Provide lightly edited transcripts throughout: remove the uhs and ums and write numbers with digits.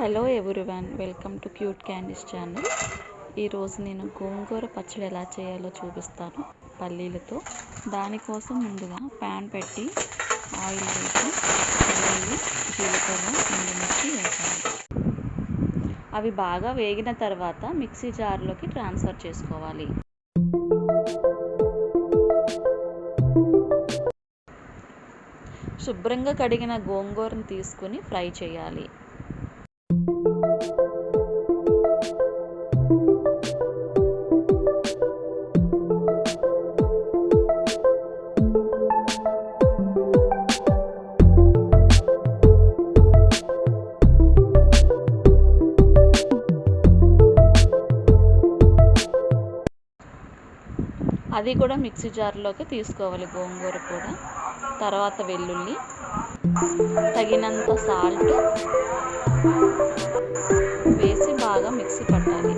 Hello everyone, welcome to cute candies channel. ఈరోజు నేను గోంగూర పచ్చడి ఎలా చేయాలో చూపిస్తాను పల్లీలతో. దానికోసం ముందుగా ప్యాన్ పెట్టి ఆయిల్ వేసి పల్లీలు, జీలకర్ర, ఎండుమిర్చి వేసాను. అవి బాగా వేగిన తర్వాత మిక్సీ జార్లోకి ట్రాన్స్ఫర్ చేసుకోవాలి. శుభ్రంగా కడిగిన గోంగూరను తీసుకుని ఫ్రై చేయాలి. అది కూడా మిక్సీ జార్లోకి తీసుకోవాలి గోంగూర కూడా. తర్వాత వెల్లుల్లి, తగినంత సాల్ట్ వేసి బాగా మిక్సీ పట్టాలి.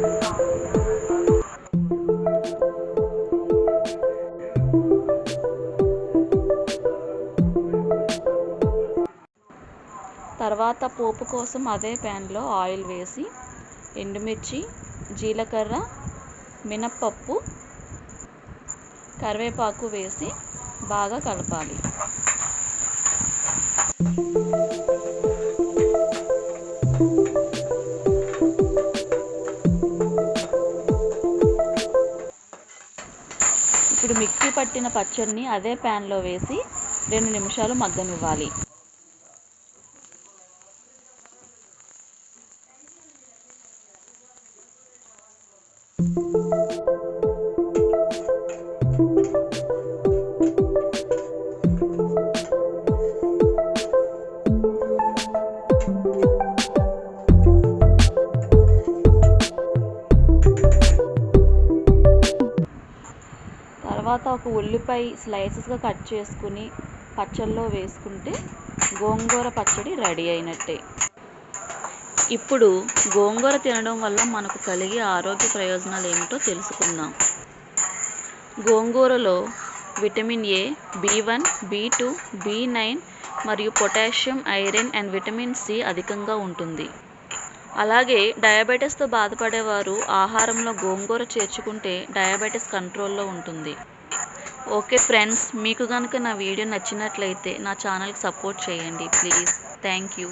తర్వాత పోపు కోసం అదే ప్యాన్లో ఆయిల్ వేసి ఎండుమిర్చి, జీలకర్ర, మినప్పప్పు, కరివేపాకు వేసి బాగా కలపాలి. ఇప్పుడు మిక్సీ పట్టిన పచ్చడిని అదే ప్యాన్లో వేసి 2 నిమిషాలు మగ్గనివ్వాలి. తర్వాత ఒక ఉల్లిపాయ స్లైసెస్గా కట్ చేసుకుని పచ్చళ్ళలో వేసుకుంటే గోంగూర పచ్చడి రెడీ అయినట్టే. ఇప్పుడు గోంగూర తినడం వల్ల మనకు కలిగే ఆరోగ్య ప్రయోజనాలు ఏమిటో తెలుసుకుందాం. గోంగూరలో vitamin A, B1, B2, B9 మరియు potassium, iron and vitamin C అధికంగా ఉంటుంది. అలాగే డయాబెటీస్తో బాధపడేవారు ఆహారంలో గోంగూర చేర్చుకుంటే డయాబెటీస్ కంట్రోల్లో ఉంటుంది. ఓకే ఫ్రెండ్స్, మీకు కనుక నా వీడియో నచ్చినట్లయితే నా ఛానల్కి సపోర్ట్ చేయండి ప్లీజ్. Thank you.